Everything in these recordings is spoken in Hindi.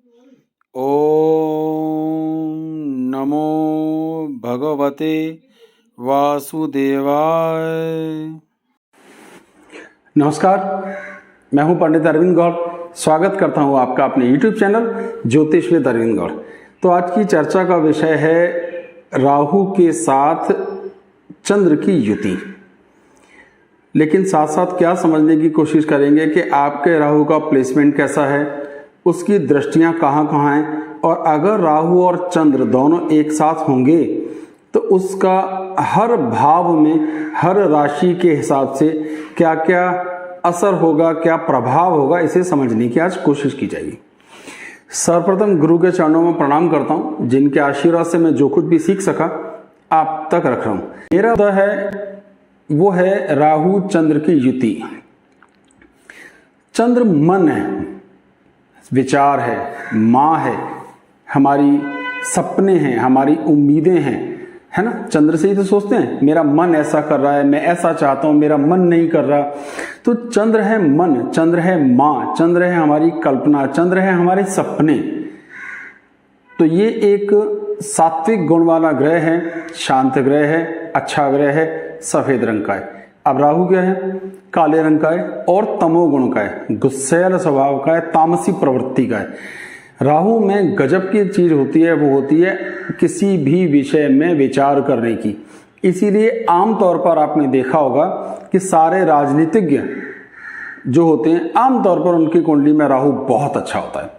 ओम नमो भगवते वासुदेवाय। नमस्कार, मैं हूं पंडित अरविंद गौड़। स्वागत करता हूं आपका अपने YouTube चैनल ज्योतिष विद अरविंद गौड़। तो आज की चर्चा का विषय है राहु के साथ चंद्र की युति। लेकिन साथ साथ क्या समझने की कोशिश करेंगे कि आपके राहु का प्लेसमेंट कैसा है, उसकी दृष्टियां कहाँ कहाँ हैं, और अगर राहु और चंद्र दोनों एक साथ होंगे तो उसका हर भाव में, हर राशि के हिसाब से क्या क्या असर होगा, क्या प्रभाव होगा, इसे समझने की आज कोशिश की जाएगी। सर्वप्रथम गुरु के चरणों में प्रणाम करता हूं, जिनके आशीर्वाद से मैं जो कुछ भी सीख सका आप तक रख रहा हूं। मेरा तो है वो है राहु चंद्र की युति। चंद्र मन है, विचार है, माँ है, हमारी सपने हैं, हमारी उम्मीदें हैं, है ना। चंद्र से ही तो सोचते हैं मेरा मन ऐसा कर रहा है, मैं ऐसा चाहता हूं, मेरा मन नहीं कर रहा। तो चंद्र है मन, चंद्र है माँ, चंद्र है हमारी कल्पना, चंद्र है हमारे सपने। तो ये एक सात्विक गुण वाला ग्रह है, शांत ग्रह है, अच्छा ग्रह है, सफेद रंग का है। अब राहु क्या है? काले रंग का है और तमोगुण का है, गुस्सैल स्वभाव का है, तामसी प्रवृत्ति का है। राहु में गजब की चीज होती है, वो होती है किसी भी विषय में विचार करने की। इसीलिए आमतौर पर आपने देखा होगा कि सारे राजनीतिज्ञ जो होते हैं आमतौर पर उनकी कुंडली में राहु बहुत अच्छा होता है।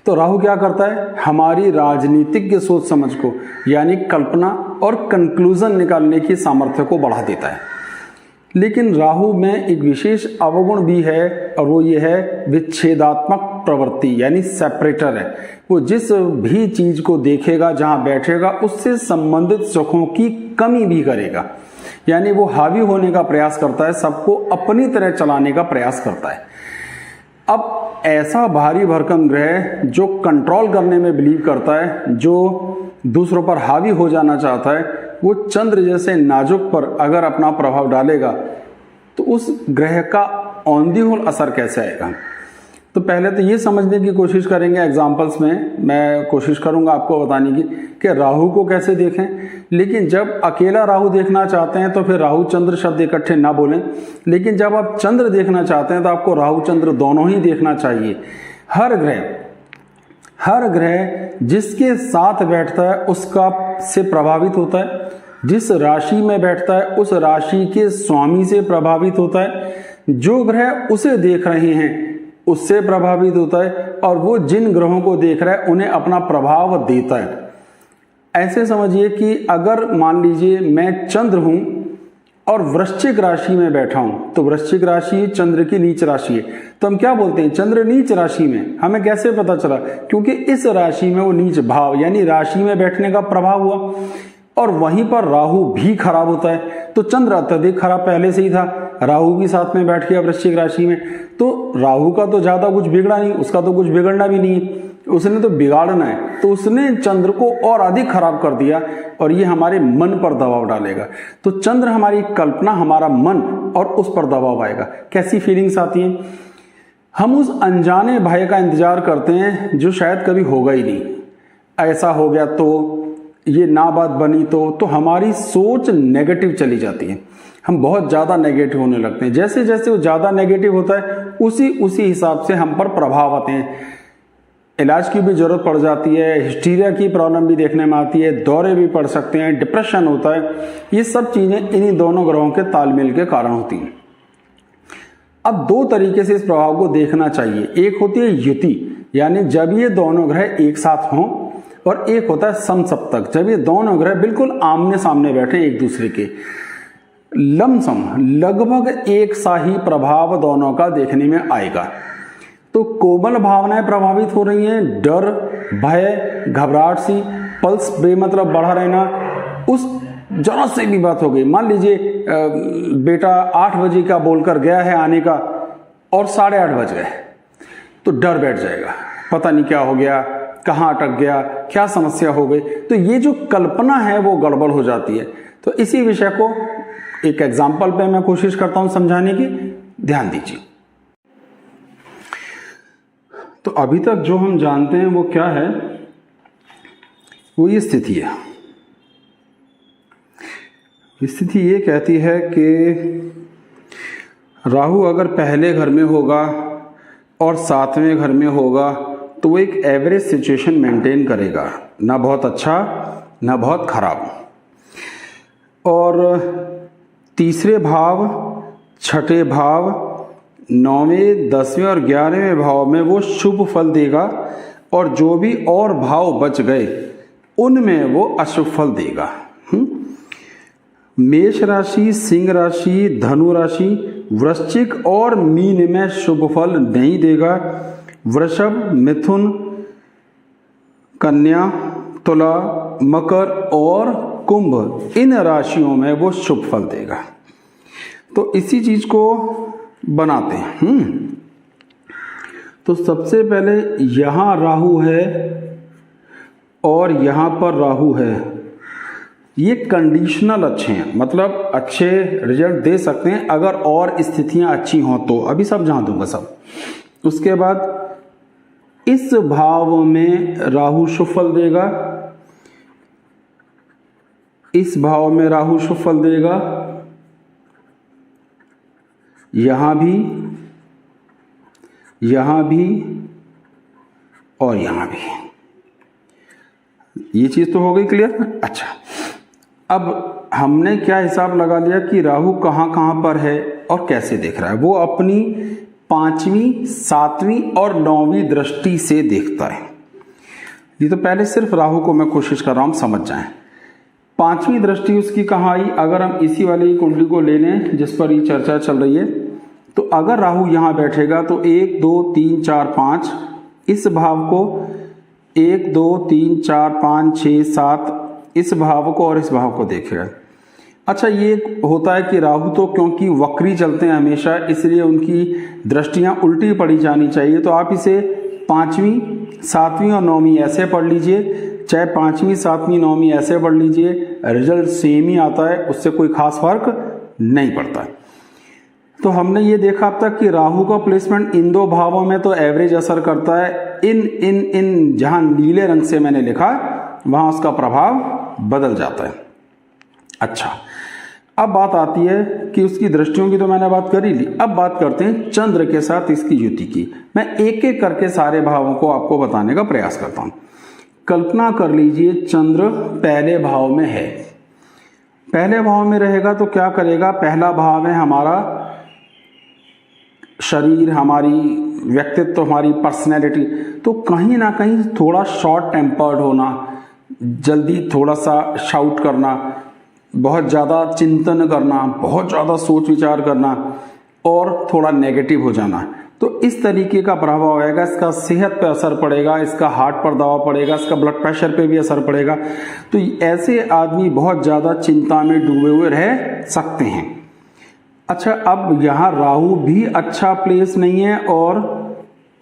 तो राहु क्या करता है? हमारी राजनीतिज्ञ सोच समझ को, यानी कल्पना और कंक्लूजन निकालने की सामर्थ्य को बढ़ा देता है। लेकिन राहु में एक विशेष अवगुण भी है, और वो ये है विच्छेदात्मक प्रवृत्ति, यानी सेपरेटर है। वो जिस भी चीज को देखेगा, जहां बैठेगा, उससे संबंधित सुखों की कमी भी करेगा। यानी वो हावी होने का प्रयास करता है, सबको अपनी तरह चलाने का प्रयास करता है। अब ऐसा भारी भरकम ग्रह जो कंट्रोल करने में बिलीव करता है, जो दूसरों पर हावी हो जाना चाहता है, वो चंद्र जैसे नाजुक पर अगर अपना प्रभाव डालेगा तो उस ग्रह का ऑन दी होल असर कैसे आएगा। तो पहले तो ये समझने की कोशिश करेंगे, एग्जाम्पल्स में मैं कोशिश करूंगा आपको बताने की कि राहु को कैसे देखें। लेकिन जब अकेला राहु देखना चाहते हैं तो फिर राहु चंद्र शब्द इकट्ठे ना बोलें। लेकिन जब आप चंद्र देखना चाहते हैं तो आपको राहु चंद्र दोनों ही देखना चाहिए। हर ग्रह जिसके साथ बैठता है उसका से प्रभावित होता है, जिस राशि में बैठता है उस राशि के स्वामी से प्रभावित होता है, जो ग्रह उसे देख रहे हैं उससे प्रभावित होता है, और वो जिन ग्रहों को देख रहा है उन्हें अपना प्रभाव देता है। ऐसे समझिए कि अगर मान लीजिए मैं चंद्र हूं और वृश्चिक राशि में बैठा हूं, तो वृश्चिक राशि चंद्र की नीच राशि है, तो हम क्या बोलते हैं? चंद्र नीच राशि में। हमें कैसे पता चला? क्योंकि इस राशि में वो नीच भाव, यानी राशि में बैठने का प्रभाव हुआ, और वहीं पर राहु भी खराब होता है। तो चंद्र अत्यधिक खराब पहले से ही था, राहु भी साथ में बैठ गया वृश्चिक राशि में, तो राहु का तो ज्यादा कुछ बिगड़ा नहीं, उसका तो कुछ बिगड़ना भी नहीं है, उसने तो बिगाड़ना है। तो उसने चंद्र को और अधिक खराब कर दिया, और ये हमारे मन पर दबाव डालेगा। तो चंद्र हमारी कल्पना, हमारा मन, और उस पर दबाव आएगा। कैसी फीलिंग्स आती हैं? हम उस अनजाने भय का इंतजार करते हैं जो शायद कभी होगा ही नहीं। ऐसा हो गया तो, ये ना बात बनी तो हमारी सोच नेगेटिव चली जाती है। हम बहुत ज्यादा नेगेटिव होने लगते हैं। जैसे जैसे वो ज्यादा नेगेटिव होता है उसी हिसाब से हम पर प्रभाव आते हैं। इलाज की भी जरूरत पड़ जाती है, हिस्टीरिया की प्रॉब्लम भी देखने में आती है, दौरे भी पड़ सकते हैं, डिप्रेशन होता है। ये सब चीजें इन्हीं दोनों ग्रहों के तालमेल के कारण होती हैं। अब दो तरीके से इस प्रभाव को देखना चाहिए। एक होती है युति, यानी जब ये दोनों ग्रह एक साथ हों, और एक होता है समसप्तक, जब ये दोनों ग्रह बिल्कुल आमने सामने बैठे एक दूसरे के। लमसम लगभग एक सा ही प्रभाव दोनों का देखने में आएगा। तो कोमल भावनाएं प्रभावित हो रही हैं, डर, भय, घबराहट सी, पल्स बेमतलब बढ़ा रहना। उस जरा से भी बात हो गई, मान लीजिए बेटा 8 बजे का बोलकर गया है आने का, और 8:30 बज गए, तो डर बैठ जाएगा, पता नहीं क्या हो गया, कहाँ अटक गया, क्या समस्या हो गई। तो ये जो कल्पना है वो गड़बड़ हो जाती है। तो इसी विषय को एक एग्जाम्पल पे मैं कोशिश करता हूं समझाने की, ध्यान दीजिए। तो अभी तक जो हम जानते हैं वो क्या है, वो ये स्थिति है। स्थिति ये कहती है कि राहु अगर पहले घर में होगा और 7वें घर में होगा तो वो एक एवरेज सिचुएशन मेंटेन करेगा, ना बहुत अच्छा ना बहुत खराब। और तीसरे भाव, छठे भाव, 9वें, 10वें और 11वें भाव में वो शुभ फल देगा, और जो भी और भाव बच गए उनमें वो अशुभ फल देगा। मेष राशि, सिंह राशि, धनु राशि, वृश्चिक और मीन में शुभ फल नहीं देगा। वृषभ, मिथुन, कन्या, तुला, मकर और कुंभ, इन राशियों में वो शुभ फल देगा। तो इसी चीज को बनाते हैं। तो सबसे पहले यहां राहु है और यहां पर राहु है, ये कंडीशनल अच्छे हैं, मतलब अच्छे रिजल्ट दे सकते हैं अगर और स्थितियां अच्छी हों तो। अभी सब जहां दूंगा सब। उसके बाद इस भाव में राहु शुभ फल देगा, इस भाव में राहु शुभ फल देगा, यहां भी, यहां भी और यहां भी। ये चीज तो हो गई क्लियर। अच्छा, अब हमने क्या हिसाब लगा लिया कि राहु कहां कहां पर है और कैसे देख रहा है। वो अपनी 5वीं, 7वीं और 9वीं दृष्टि से देखता है। ये तो पहले सिर्फ राहु को मैं कोशिश कर रहा हूं समझ जाएं। 5वीं दृष्टि उसकी कहाँ आई, अगर हम इसी वाली कुंडली को ले लें जिस पर ये चर्चा चल रही है, तो अगर राहु यहां बैठेगा तो 1, 2, 3, 4, 5 इस भाव को, 1, 2, 3, 4, 5, 6, 7 इस भाव को और इस भाव को देखेगा। अच्छा, ये होता है कि राहु तो क्योंकि वक्री चलते हैं हमेशा, इसलिए उनकी दृष्टियां उल्टी पड़ी जानी चाहिए। तो आप इसे 5वीं, 7वीं और 9वीं ऐसे पढ़ लीजिए, चाहे 5वीं, 7वीं, 9वीं ऐसे पढ़ लीजिए, रिजल्ट सेम ही आता है, उससे कोई खास फर्क नहीं पड़ता है। तो हमने ये देखा अब तक कि राहु का प्लेसमेंट इन दो भावों में तो एवरेज असर करता है। इन जहां नीले रंग से मैंने लिखा वहां उसका प्रभाव बदल जाता है। अच्छा, अब बात आती है कि उसकी दृष्टियों की तो मैंने बात कर ही ली। अब बात करते हैं चंद्र के साथ इसकी युति की। मैं एक एक करके सारे भावों को आपको बताने का प्रयास करता हूं। कल्पना कर लीजिए चंद्र पहले भाव में है। पहले भाव में रहेगा तो क्या करेगा, पहला भाव है हमारा शरीर, हमारी व्यक्तित्व, हमारी पर्सनैलिटी। तो कहीं ना कहीं थोड़ा शॉर्ट टेम्पर्ड होना, जल्दी थोड़ा सा शाउट करना, बहुत ज़्यादा चिंतन करना, बहुत ज़्यादा सोच विचार करना और थोड़ा नेगेटिव हो जाना, तो इस तरीके का प्रभाव आएगा। इसका सेहत पे असर पड़ेगा, इसका हार्ट पर दबाव पड़ेगा, इसका ब्लड प्रेशर पे भी असर पड़ेगा। तो ऐसे आदमी बहुत ज़्यादा चिंता में डूबे हुए रह सकते हैं। अच्छा, अब यहाँ राहु भी अच्छा प्लेस नहीं है और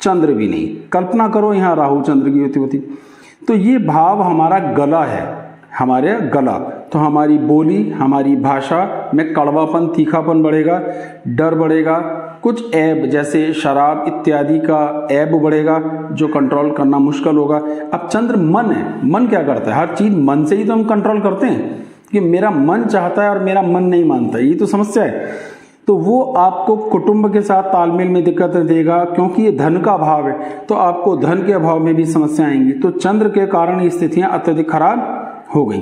चंद्र भी नहीं। कल्पना करो यहाँ राहु चंद्र की युति होती, तो ये भाव हमारा गला है, हमारे गला, तो हमारी बोली, हमारी भाषा में कड़वापन, तीखापन बढ़ेगा, डर बढ़ेगा, कुछ ऐब जैसे शराब इत्यादि का ऐब बढ़ेगा जो कंट्रोल करना मुश्किल होगा। अब चंद्र मन है, मन क्या करता है, हर चीज मन से ही तो हम कंट्रोल करते हैं कि मेरा मन चाहता है और मेरा मन नहीं मानता, ये तो समस्या है। तो वो आपको कुटुंब के साथ तालमेल में दिक्कत देगा, क्योंकि ये धन का भाव है, तो आपको धन के अभाव में भी समस्या आएंगी। तो चंद्र के कारण ये स्थितियां अत्यधिक खराब हो गई।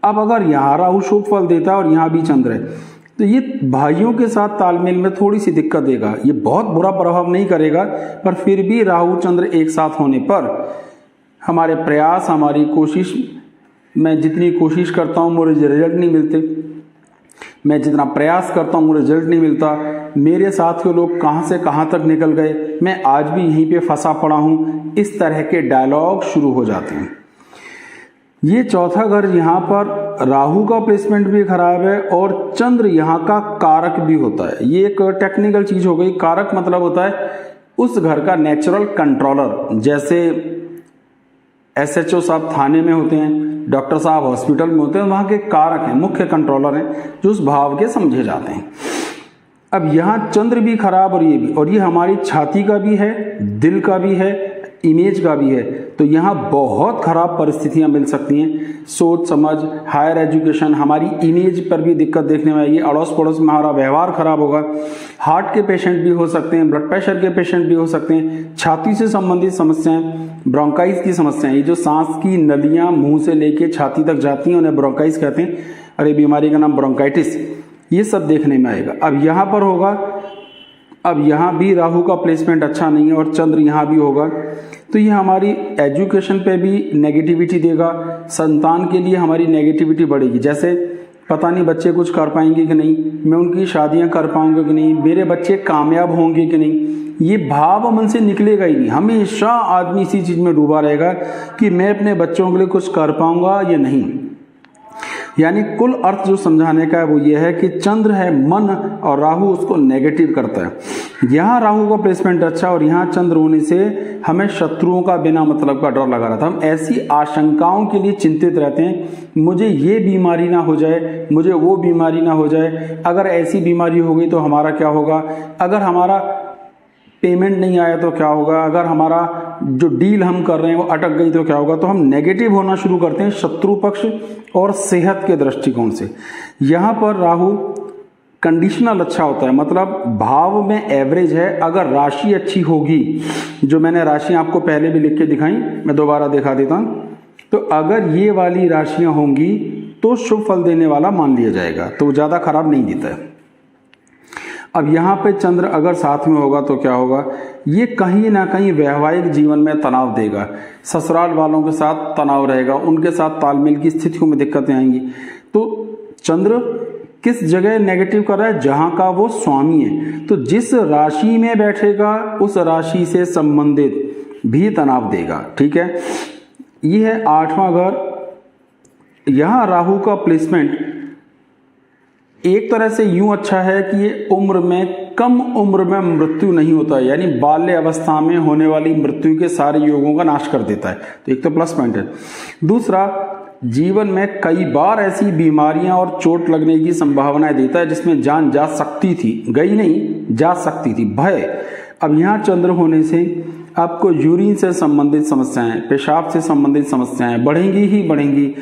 अब अगर यहाँ राहु शुभ फल देता है और यहाँ भी चंद्र है, तो ये भाइयों के साथ तालमेल में थोड़ी सी दिक्कत देगा। ये बहुत बुरा प्रभाव नहीं करेगा, पर फिर भी राहु चंद्र एक साथ होने पर हमारे प्रयास, हमारी कोशिश, मैं जितनी कोशिश करता हूँ मुझे रिजल्ट नहीं मिलते, मैं जितना प्रयास करता हूँ मुझे रिजल्ट नहीं मिलता, मेरे साथ के लोग कहाँ से कहाँ तक निकल गए, मैं आज भी यहीं पे फंसा पड़ा हूँ, इस तरह के डायलॉग शुरू हो जाते हैं। ये चौथा घर यहाँ पर राहु का प्लेसमेंट भी खराब है और चंद्र यहाँ का कारक भी होता है। ये एक टेक्निकल चीज हो गई। कारक मतलब होता है उस घर का नेचुरल कंट्रोलर, जैसे SHO साहब थाने में होते हैं, डॉक्टर साहब हॉस्पिटल में होते हैं, वहां के कारक हैं, मुख्य कंट्रोलर हैं जो उस भाव के समझे जाते हैं। अब यहाँ चंद्र भी खराब और ये भी, और ये हमारी छाती का भी है, दिल का भी है, इमेज का भी है, तो यहाँ बहुत खराब परिस्थितियाँ मिल सकती हैं। सोच समझ, हायर एजुकेशन, हमारी इमेज पर भी दिक्कत देखने में आएगी, अड़ोस पड़ोस में हमारा व्यवहार खराब होगा। हार्ट के पेशेंट भी हो सकते हैं, ब्लड प्रेशर के पेशेंट भी हो सकते हैं, छाती से संबंधित समस्याएं, ब्रोंकाइटिस की समस्याएं, ये जो सांस की नलियां मुंह से लेके छाती तक जाती हैं उन्हें ब्रोंकाइटिस कहते हैं, और ये बीमारी का नाम ब्रोंकाइटिस, ये सब देखने में आएगा। अब यहाँ पर होगा, अब यहाँ भी राहु का प्लेसमेंट अच्छा नहीं है और चंद्र यहाँ भी होगा, तो ये हमारी एजुकेशन पे भी नेगेटिविटी देगा, संतान के लिए हमारी नेगेटिविटी बढ़ेगी। जैसे पता नहीं बच्चे कुछ कर पाएंगे कि नहीं, मैं उनकी शादियां कर पाऊंगा कि नहीं, मेरे बच्चे कामयाब होंगे कि नहीं, ये भाव मन से निकलेगा ही नहीं। हमेशा आदमी इसी चीज में डूबा रहेगा कि मैं अपने बच्चों के लिए कुछ कर पाऊंगा या नहीं। यानी कुल अर्थ जो समझाने का है वो ये है कि चंद्र है मन और राहु उसको नेगेटिव करता है। यहाँ राहु का प्लेसमेंट अच्छा और यहाँ चंद्र होने से हमें शत्रुओं का बिना मतलब का डर लगा रहता है। हम ऐसी आशंकाओं के लिए चिंतित रहते हैं, मुझे ये बीमारी ना हो जाए, मुझे वो बीमारी ना हो जाए, अगर ऐसी बीमारी हो गई तो हमारा क्या होगा, अगर हमारा पेमेंट नहीं आया तो क्या होगा, अगर हमारा जो डील हम कर रहे हैं वो अटक गई तो क्या होगा। तो हम नेगेटिव होना शुरू करते हैं शत्रु पक्ष और सेहत के दृष्टिकोण से। यहाँ पर राहु कंडीशनल अच्छा होता है, मतलब भाव में एवरेज है। अगर राशि अच्छी होगी, जो मैंने राशि आपको पहले भी लिख के दिखाई, मैं दोबारा दिखा देता हूँ, तो अगर ये वाली राशियां होंगी तो शुभ फल देने वाला मान लिया जाएगा, तो ज़्यादा खराब नहीं देता है। अब यहाँ पे चंद्र अगर साथ में होगा तो क्या होगा, ये कहीं ना कहीं वैवाहिक जीवन में तनाव देगा, ससुराल वालों के साथ तनाव रहेगा, उनके साथ तालमेल की स्थितियों में दिक्कतें आएंगी। तो चंद्र किस जगह नेगेटिव कर रहा है, जहां का वो स्वामी है, तो जिस राशि में बैठेगा उस राशि से संबंधित भी तनाव देगा। ठीक है, ये है 8वां घर। यहां राहु का प्लेसमेंट एक तरह से यूं अच्छा है कि ये उम्र में, कम उम्र में मृत्यु नहीं होता है, यानी बाल्य अवस्था में होने वाली मृत्यु के सारे योगों का नाश कर देता है, तो एक तो प्लस पॉइंट है। दूसरा, जीवन में कई बार ऐसी बीमारियां और चोट लगने की संभावनाएं देता है जिसमें जान जा सकती थी, गई नहीं, जा सकती थी, भय। अब यहाँ चंद्र होने से आपको यूरिन से संबंधित समस्याएं, पेशाब से संबंधित समस्याएं बढ़ेंगी ही बढ़ेंगी,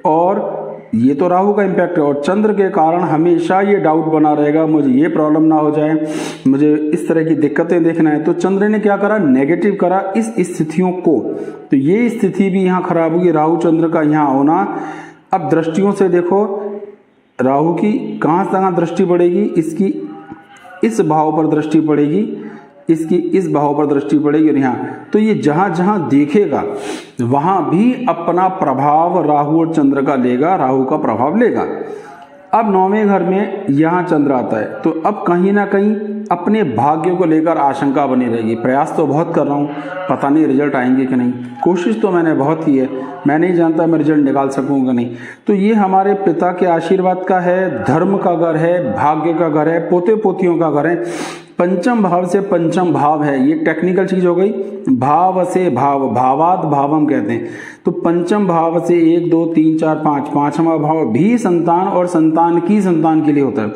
और ये तो राहु का इम्पैक्ट है। और चंद्र के कारण हमेशा ये डाउट बना रहेगा, मुझे ये प्रॉब्लम ना हो जाए, मुझे इस तरह की दिक्कतें देखना है। तो चंद्र ने क्या करा, नेगेटिव करा इस स्थितियों को, तो ये स्थिति भी यहाँ खराब होगी, राहु चंद्र का यहाँ होना। अब दृष्टियों से देखो, राहु की कहाँ से कहाँ दृष्टि पड़ेगी, इसकी इस भाव पर दृष्टि पड़ेगी, इसकी इस भाव पर दृष्टि पड़ेगी, और यहाँ तो ये जहां जहां देखेगा वहां भी अपना प्रभाव राहु और चंद्र का लेगा, राहु का प्रभाव लेगा। अब 9वें घर में यहाँ चंद्र आता है, तो अब कहीं ना कहीं अपने भाग्य को लेकर आशंका बनी रहेगी। प्रयास तो बहुत कर रहा हूँ, पता नहीं रिजल्ट आएंगे कि नहीं, कोशिश तो मैंने बहुत की है, मैं नहीं जानता मैं रिजल्ट निकाल सकूंगा नहीं। तो ये हमारे पिता के आशीर्वाद का है, धर्म का घर है, भाग्य का घर है, पोते पोतियों का घर है। पंचम भाव से पंचम भाव है, ये टेक्निकल चीज हो गई, भाव से भाव, भावाद भावम कहते हैं। तो पंचम भाव से 1 2 3 4 5, पांचवा भाव भी संतान और संतान की संतान के लिए होता है,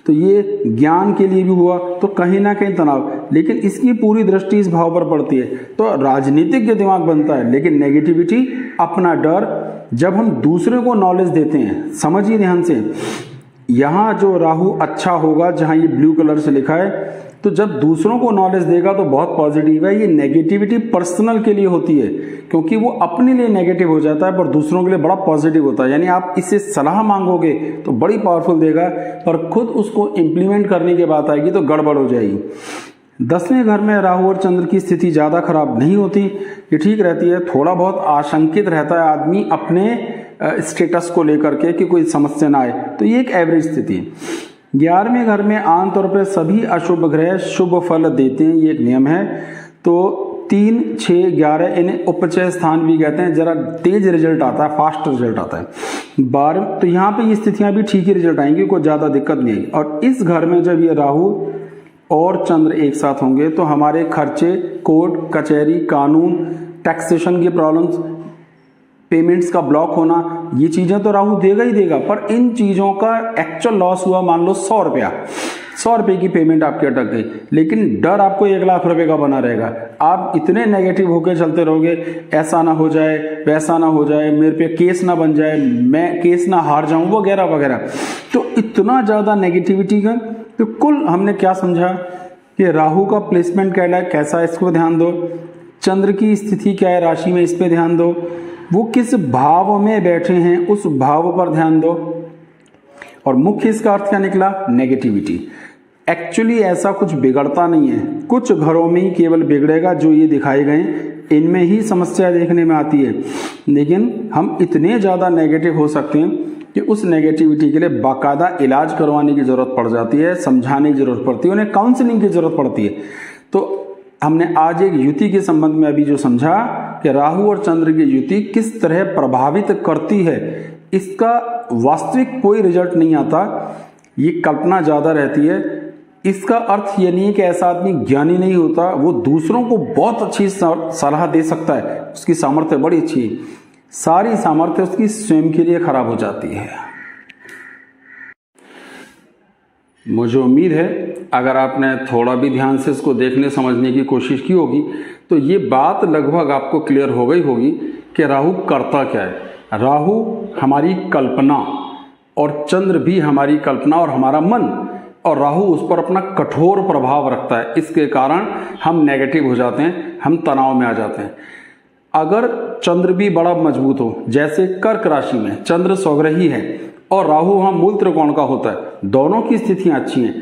तो ये ज्ञान के लिए भी हुआ, तो कहीं ना कहीं तनाव, लेकिन इसकी पूरी दृष्टि इस भाव पर पड़ती है, तो राजनीतिक के दिमाग बनता है। लेकिन नेगेटिविटी, अपना डर, जब हम दूसरे को नॉलेज देते हैं, समझिए ध्यान से, यहाँ जो राहु अच्छा होगा, जहाँ ये ब्लू कलर से लिखा है, तो जब दूसरों को नॉलेज देगा तो बहुत पॉजिटिव है। ये नेगेटिविटी पर्सनल के लिए होती है, क्योंकि वो अपने लिए नेगेटिव हो जाता है पर दूसरों के लिए बड़ा पॉजिटिव होता है। यानी आप इससे सलाह मांगोगे तो बड़ी पावरफुल देगा, पर खुद उसको इम्प्लीमेंट करने की बात आएगी तो गड़बड़ हो जाएगी। 10वें घर में राहु और चंद्र की स्थिति ज़्यादा खराब नहीं होती, ये ठीक रहती है। थोड़ा बहुत आशंकित रहता है आदमी अपने स्टेटस को लेकर के कि कोई समस्या ना आए, तो ये एक एवरेज स्थिति है। 11वें घर में आमतौर पर सभी अशुभ ग्रह शुभ फल देते हैं, ये एक नियम है। तो 3 6 11 इन्हें उपचय स्थान भी कहते हैं, जरा तेज रिजल्ट आता है, फास्ट रिजल्ट आता है। 12 तो यहाँ पे ये स्थितियां भी ठीक ही रिजल्ट आएंगी, कोई ज़्यादा दिक्कत नहीं आएगी। और इस घर में जब ये राहु और चंद्र एक साथ होंगे तो हमारे खर्चे, कोर्ट कचहरी, कानून, टैक्सेशन की प्रॉब्लम्स, पेमेंट्स का ब्लॉक होना, ये चीजें तो राहु देगा ही देगा, पर इन चीजों का एक्चुअल लॉस हुआ मान लो 100 रुपया, 100 रुपये की पेमेंट आपकी अटक गई, लेकिन डर आपको 1 लाख रुपए का बना रहेगा। आप इतने नेगेटिव होकर चलते रहोगे, ऐसा ना हो जाए, वैसा ना हो जाए, मेरे पे केस ना बन जाए, मैं केस ना हार जाऊं, वगैरह वगैरह। तो इतना ज़्यादा नेगेटिविटी का। तो कुल हमने क्या समझा कि राहु का प्लेसमेंट कैसा है, इसको ध्यान दो। चंद्र की स्थिति क्या है राशि में, इस पे ध्यान दो। वो किस भाव में बैठे हैं, उस भाव पर ध्यान दो। और मुख्य इसका अर्थ क्या निकला, नेगेटिविटी। एक्चुअली ऐसा कुछ बिगड़ता नहीं है, कुछ घरों में ही केवल बिगड़ेगा जो ये दिखाए गए, इनमें ही समस्या देखने में आती है। लेकिन हम इतने ज़्यादा नेगेटिव हो सकते हैं कि उस नेगेटिविटी के लिए बाकायदा इलाज करवाने की ज़रूरत पड़ जाती है, समझाने की ज़रूरत पड़ती है, उन्हें काउंसलिंग की ज़रूरत पड़ती है। तो हमने आज एक युति के संबंध में अभी जो समझा कि राहु और चंद्र की युति किस तरह प्रभावित करती है, इसका वास्तविक कोई रिजल्ट नहीं आता, ये कल्पना ज़्यादा रहती है। इसका अर्थ ये नहीं है कि ऐसा आदमी ज्ञानी नहीं होता, वो दूसरों को बहुत अच्छी सलाह दे सकता है, उसकी सामर्थ्य बड़ी अच्छी है, सारी सामर्थ्य उसकी स्वयं के लिए खराब हो जाती है। मुझे उम्मीद है अगर आपने थोड़ा भी ध्यान से इसको देखने समझने की कोशिश की होगी तो ये बात लगभग आपको क्लियर हो गई होगी कि राहु करता क्या है। राहु हमारी कल्पना और चंद्र भी हमारी कल्पना और हमारा मन, और राहु उस पर अपना कठोर प्रभाव रखता है। इसके कारण हम नेगेटिव हो जाते हैं, हम तनाव में आ जाते हैं। अगर चंद्र भी बड़ा मजबूत हो, जैसे कर्क राशि में चंद्र स्वग्रही है और राहु वहां मूल त्रिकोण का होता है, दोनों की स्थितियां अच्छी हैं,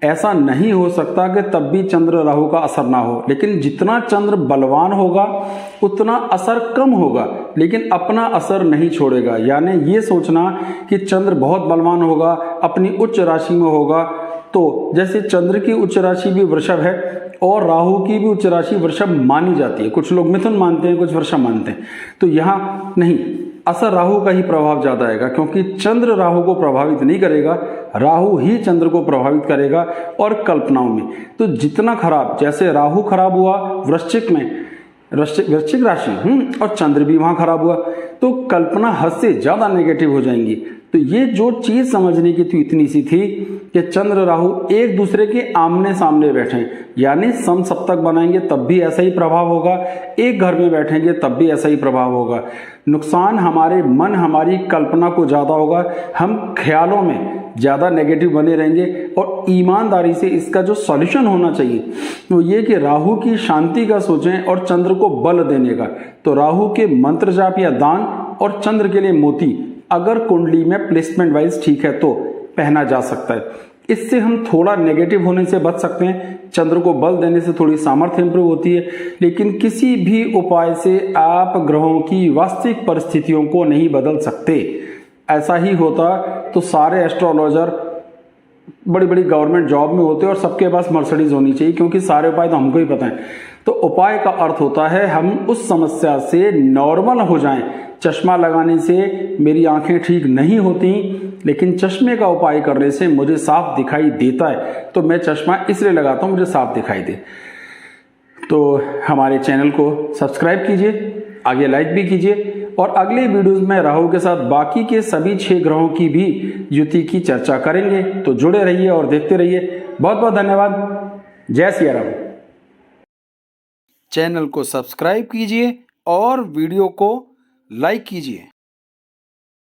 ऐसा नहीं हो सकता कि तब भी चंद्र राहु का असर ना हो। लेकिन जितना चंद्र बलवान होगा उतना असर कम होगा, लेकिन अपना असर नहीं छोड़ेगा। यानी ये सोचना कि चंद्र बहुत बलवान होगा, अपनी उच्च राशि में होगा, तो जैसे चंद्र की उच्च राशि भी वृषभ है और राहु की भी उच्च राशि वृषभ मानी जाती है, कुछ लोग मिथुन मानते हैं, कुछ वृषभ मानते हैं, तो यहाँ नहीं, असर राहु का ही प्रभाव ज्यादा आएगा, क्योंकि चंद्र राहु को प्रभावित नहीं करेगा, राहु ही चंद्र को प्रभावित करेगा। और कल्पनाओं में तो जितना खराब, जैसे राहु खराब हुआ वृश्चिक में, वृश्चिक राशि और चंद्र भी वहां खराब हुआ, तो कल्पना हद से ज्यादा नेगेटिव हो जाएंगी। तो ये जो चीज समझने की थी इतनी सी थी कि चंद्र राहु एक दूसरे के आमने सामने बैठे, यानी समसप्तक बनाएंगे तब भी ऐसा ही प्रभाव होगा, एक घर में बैठेंगे तब भी ऐसा ही प्रभाव होगा। नुकसान हमारे मन, हमारी कल्पना को ज्यादा होगा, हम ख्यालों में ज्यादा नेगेटिव बने रहेंगे। और ईमानदारी से इसका जो सॉल्यूशन होना चाहिए वो ये कि राहु की शांति का सोचें और चंद्र को बल देने का। तो राहु के मंत्र जाप या दान और चंद्र के लिए मोती अगर कुंडली में प्लेसमेंट वाइज ठीक है तो पहना जा सकता है। इससे हम थोड़ा नेगेटिव होने से बच सकते हैं, चंद्र को बल देने से थोड़ी सामर्थ्य इंप्रूव होती है। लेकिन किसी भी उपाय से आप ग्रहों की वास्तविक परिस्थितियों को नहीं बदल सकते। ऐसा ही होता तो सारे एस्ट्रोलॉजर बड़ी बड़ी गवर्नमेंट जॉब में होते और सबके पास मर्सिडीज होनी चाहिए, क्योंकि सारे उपाय तो हमको ही पता है। तो उपाय का अर्थ होता है हम उस समस्या से नॉर्मल हो जाएं। चश्मा लगाने से मेरी आंखें ठीक नहीं होती, लेकिन चश्मे का उपाय करने से मुझे साफ दिखाई देता है, तो मैं चश्मा इसलिए लगाता हूं मुझे साफ दिखाई दे। तो हमारे चैनल को सब्सक्राइब कीजिए, आगे लाइक भी कीजिए, और अगले वीडियोस में राहु के साथ बाकी के सभी 6 ग्रहों की भी युति की चर्चा करेंगे। तो जुड़े रहिए और देखते रहिए। बहुत बहुत धन्यवाद। जय सिया राम। चैनल को सब्सक्राइब कीजिए और वीडियो को लाइक कीजिए।